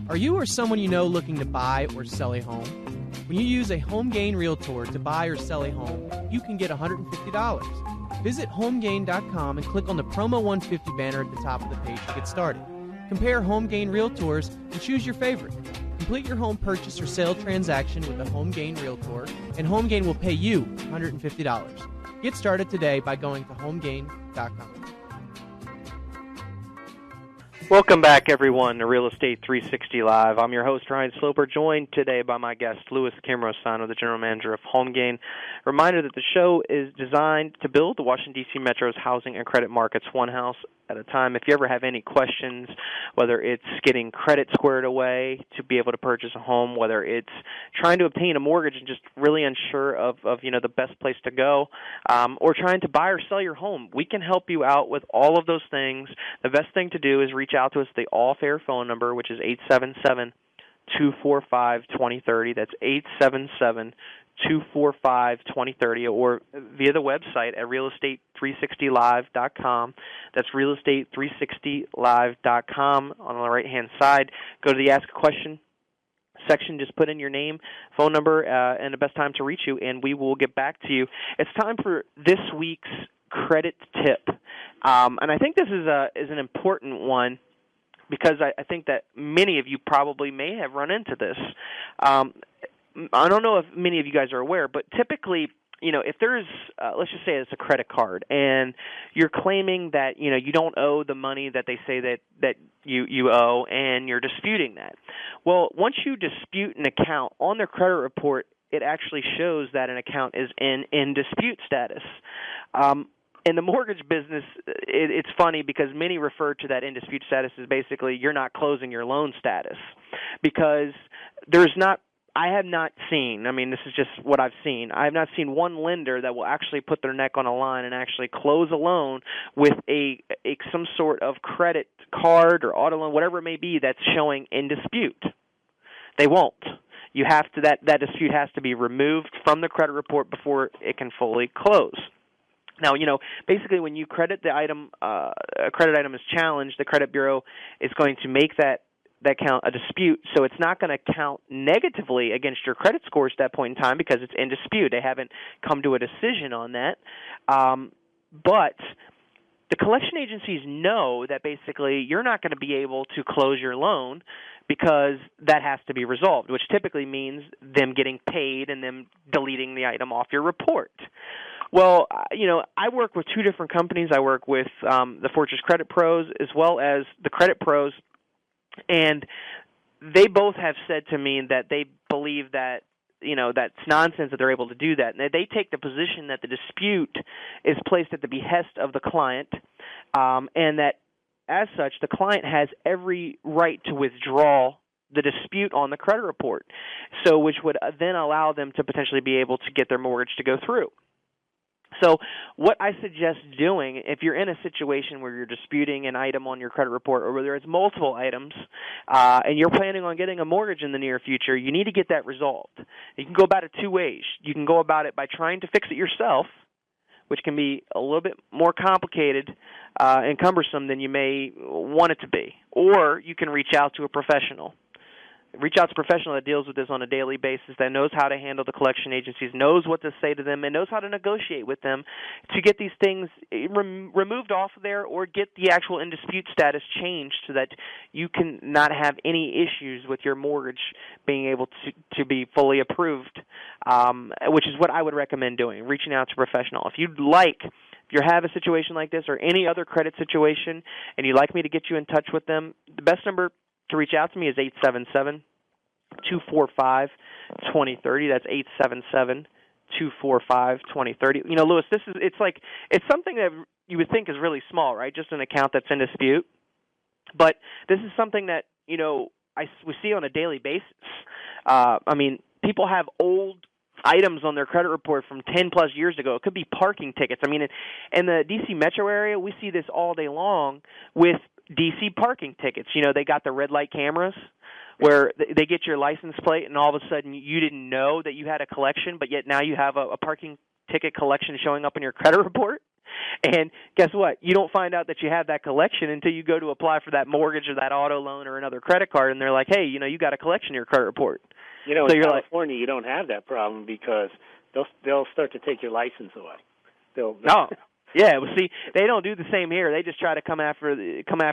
Are you or someone you know looking to buy or sell a home? When you use a HomeGain Realtor to buy or sell a home, you can get $150. Visit HomeGain.com and click on the Promo 150 banner at the top of the page to get started. Compare HomeGain Realtors and choose your favorite. Complete your home purchase or sale transaction with a HomeGain Realtor, and HomeGain will pay you $150. Get started today by going to HomeGain.com. Welcome back, everyone, to Real Estate 360 Live. I'm your host, Ryan Sloper, joined today by my guest, Cammarosano, the general manager of HomeGain. Reminder that the show is designed to build the Washington, D.C. Metro's housing and credit markets one house at a time. If you ever have any questions, whether it's getting credit squared away to be able to purchase a home, whether it's trying to obtain a mortgage and just really unsure of the best place to go, or trying to buy or sell your home, we can help you out with all of those things. The best thing to do is reach out to us at the all-fair phone number, which is 877-245-2030. That's 877-245-2030, or via the website at realestate360live.com. That's realestate360live.com. On the right-hand side, go to the Ask a Question section. Just put in your name, phone number, and the best time to reach you, and we will get back to you. It's time for this week's credit tip, and I think this is an important one, because I think that many of you probably may have run into this. I don't know if many of you guys are aware, but typically, if there's, let's just say it's a credit card, and you're claiming that, you don't owe the money that they say that you owe, and you're disputing that. Well, once you dispute an account on their credit report, it actually shows that an account is in dispute status. In the mortgage business, it's funny because many refer to that in dispute status as basically you're not closing your loan status, because I have not seen, this is just what I've seen, I have not seen one lender that will actually put their neck on a line and actually close a loan with some sort of credit card or auto loan, whatever it may be, that's showing in dispute. They won't. You have to that dispute has to be removed from the credit report before it can fully close. Now, basically when you credit the item, a credit item is challenged, the credit bureau is going to make that count a dispute, so it's not going to count negatively against your credit scores at that point in time because it's in dispute. They haven't come to a decision on that. But the collection agencies know that basically you're not going to be able to close your loan because that has to be resolved, which typically means them getting paid and them deleting the item off your report. Well, I work with two different companies. I work with the Fortress Credit Pros as well as the Credit Pros, and they both have said to me that they believe that, that's nonsense that they're able to do that. And they take the position that the dispute is placed at the behest of the client, and that, as such, the client has every right to withdraw the dispute on the credit report, so which would then allow them to potentially be able to get their mortgage to go through. So what I suggest doing, if you're in a situation where you're disputing an item on your credit report, or whether it's multiple items, and you're planning on getting a mortgage in the near future, you need to get that resolved. You can go about it two ways. You can go about it by trying to fix it yourself, which can be a little bit more complicated and cumbersome than you may want it to be. Or you can reach out to a professional. Reach out to a professional that deals with this on a daily basis, that knows how to handle the collection agencies, knows what to say to them, and knows how to negotiate with them to get these things removed off of there, or get the actual in dispute status changed so that you can not have any issues with your mortgage being able to be fully approved, which is what I would recommend doing, reaching out to a professional. If you have a situation like this or any other credit situation and you'd like me to get you in touch with them, the best number to reach out to me is 877-245-2030. That's 877-245-2030. Lewis, it's something that you would think is really small, right? Just an account that's in dispute. But this is something that, we see on a daily basis. People have old items on their credit report from 10-plus years ago. It could be parking tickets. In the D.C. metro area, we see this all day long with D.C. parking tickets. They got the red light cameras where they get your license plate, and all of a sudden you didn't know that you had a collection, but yet now you have a parking ticket collection showing up in your credit report. And guess what? You don't find out that you have that collection until you go to apply for that mortgage or that auto loan or another credit card, and they're like, hey, you got a collection in your credit report. So in California, you don't have that problem because they'll start to take your license away. No. Yeah, well, see, they don't do the same here. They just try to come after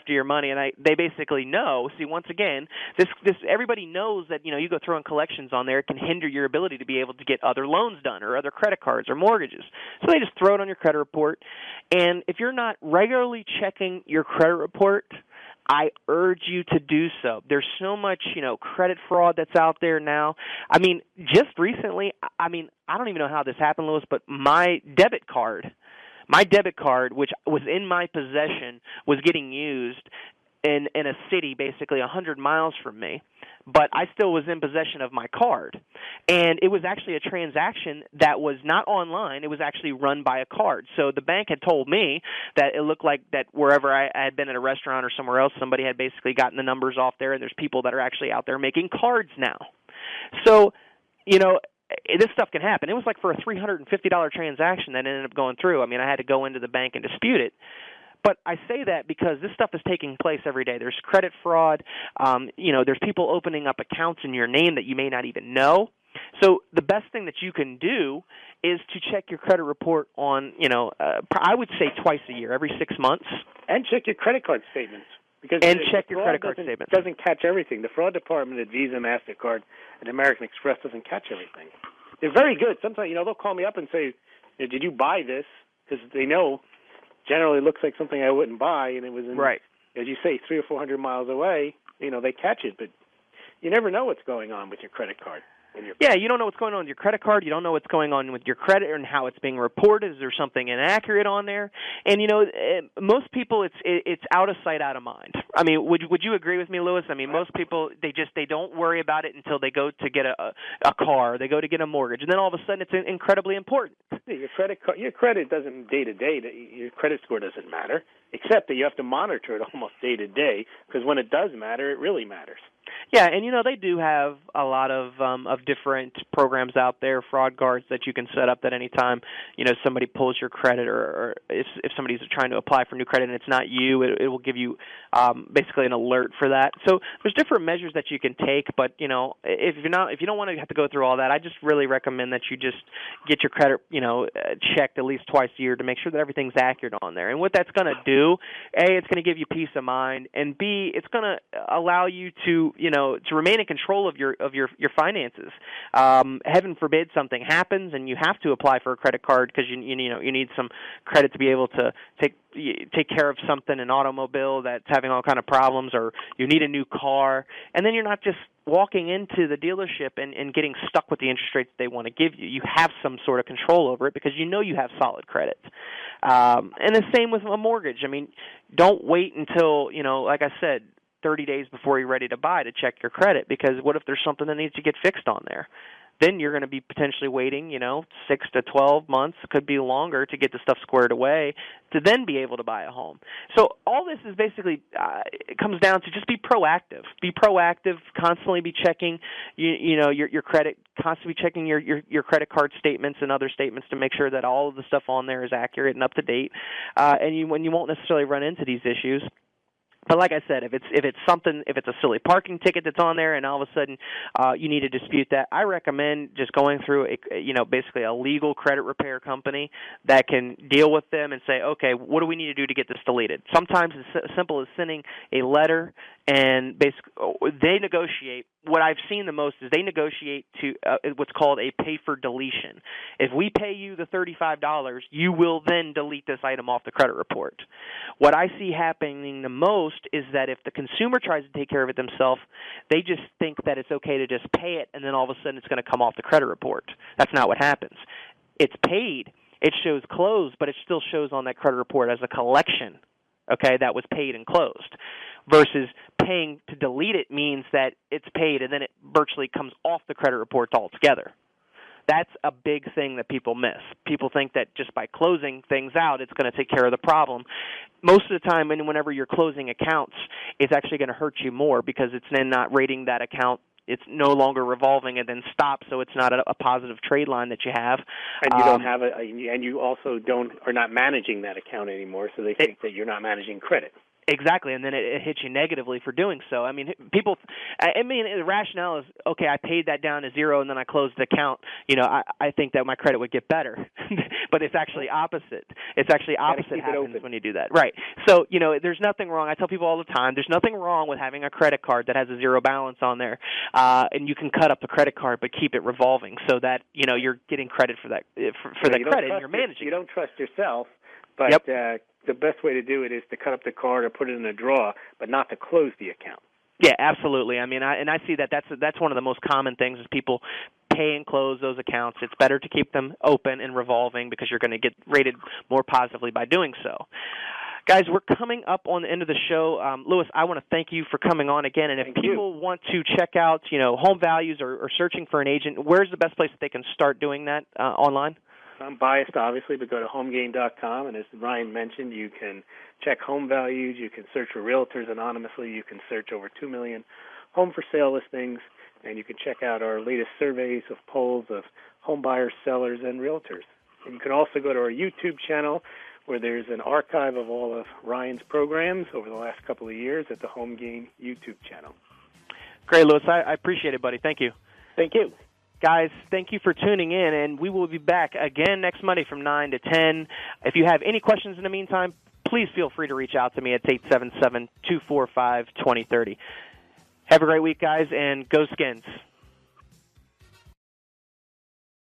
your money, and they basically know. See, once again, this everybody knows that you go throwing collections on there, it can hinder your ability to be able to get other loans done or other credit cards or mortgages. So they just throw it on your credit report, and if you're not regularly checking your credit report, I urge you to do so. There's so much, credit fraud that's out there now. I mean, just recently, I don't even know how this happened, Louis, but my debit card, which was in my possession, was getting used in a city basically 100 miles from me, but I still was in possession of my card. And it was actually a transaction that was not online. It was actually run by a card. So the bank had told me that it looked like that wherever I had been at a restaurant or somewhere else, somebody had basically gotten the numbers off there, and there's people that are actually out there making cards now. So, this stuff can happen. It was like for a $350 transaction that ended up going through. I had to go into the bank and dispute it. But I say that because this stuff is taking place every day. There's credit fraud. There's people opening up accounts in your name that you may not even know. So the best thing that you can do is to check your credit report on, I would say twice a year, every 6 months. And check your credit card statements. Check your credit card statements. It doesn't catch everything. The fraud department at Visa, MasterCard, and American Express doesn't catch everything. They're very good. Sometimes, they'll call me up and say, did you buy this? Because they know generally it looks like something I wouldn't buy, and it was, as you say, 300 or 400 miles away. They catch it, but you never know what's going on with your credit card. You don't know what's going on with your credit card. You don't know what's going on with your credit and how it's being reported. Is there something inaccurate on there? And most people, it's out of sight, out of mind. Would you agree with me, Louis? Most people they don't worry about it until they go to get a car, they go to get a mortgage, and then all of a sudden it's incredibly important. Your credit doesn't day to day. Your credit score doesn't matter, except that you have to monitor it almost day to day, because when it does matter, it really matters. Yeah, and they do have a lot of different programs out there, fraud guards that you can set up that any time somebody pulls your credit, or if somebody's trying to apply for new credit and it's not you, it will give you basically an alert for that. So there's different measures that you can take, but if you don't want to have to go through all that, I just really recommend that you just get your credit checked at least twice a year to make sure that everything's accurate on there. And what that's going to do, A, it's going to give you peace of mind, and B, it's going to allow you to to remain in control of your finances. Heaven forbid something happens and you have to apply for a credit card because you need some credit to be able to take care of something, an automobile that's having all kind of problems, or you need a new car, and then you're not just walking into the dealership and getting stuck with the interest rates they want to give you. You have some sort of control over it because you have solid credit. And the same with a mortgage. Don't wait until, like I said, 30 days before you're ready to buy to check your credit, because what if there's something that needs to get fixed on there? Then you're going to be potentially waiting, 6 to 12 months, could be longer, to get the stuff squared away to then be able to buy a home. So all this is basically, it comes down to just be proactive. Be proactive, constantly be checking, your credit, constantly checking your credit card statements and other statements to make sure that all of the stuff on there is accurate and up to date. And you won't necessarily run into these issues. But like I said, if it's a silly parking ticket that's on there, and all of a sudden you need to dispute that, I recommend just going through basically a legal credit repair company that can deal with them and say, okay, what do we need to do to get this deleted? Sometimes it's as simple as sending a letter, and basically they negotiate. What I've seen the most is they negotiate to what's called a pay for deletion. If we pay you the $35, you will then delete this item off the credit report. What I see happening the most is that if the consumer tries to take care of it themselves, they just think that it's okay to just pay it, and then all of a sudden it's going to come off the credit report. That's not what happens. It's paid. It shows closed, but it still shows on that credit report as a collection, okay, that was paid and closed. Versus paying to delete it means that it's paid and then it virtually comes off the credit reports altogether. That's a big thing that people miss. People think that just by closing things out, it's going to take care of the problem. Most of the time, whenever you're closing accounts, it's actually going to hurt you more because it's then not rating that account it's no longer revolving and then stops, so it's not a positive trade line that you have. And you don't have and you also are not managing that account anymore, so they think that you're not managing credit. Exactly, and then it hits you negatively for doing so. I mean, the rationale is, okay, I paid that down to zero and then I closed the account. I think that my credit would get better. But it's actually opposite. It's actually opposite happens when you do that. Right. So, there's nothing wrong. I tell people all the time, there's nothing wrong with having a credit card that has a zero balance on there. And you can cut up the credit card but keep it revolving so that, you're getting credit for that for the credit and you're managing. You don't trust yourself, but the best way to do it is to cut up the card or put it in a drawer, but not to close the account. Yeah, absolutely. I mean, I see that's one of the most common things is people pay and close those accounts. It's better to keep them open and revolving because you're going to get rated more positively by doing so. Guys, we're coming up on the end of the show. Louis, I want to thank you for coming on again. And if people want to check out, home values or searching for an agent, where's the best place that they can start doing that online? I'm biased, obviously, but go to homegain.com, and as Ryan mentioned, you can check home values, you can search for realtors anonymously, you can search over 2 million home for sale listings, and you can check out our latest surveys of polls of home buyers, sellers, and realtors. And you can also go to our YouTube channel, where there's an archive of all of Ryan's programs over the last couple of years at the Home Gain YouTube channel. Great, Louis. I appreciate it, buddy. Thank you. Thank you. Guys, thank you for tuning in, and we will be back again next Monday from 9 to 10. If you have any questions in the meantime, please feel free to reach out to me at 877-245-2030. Have a great week, guys, and go Skins.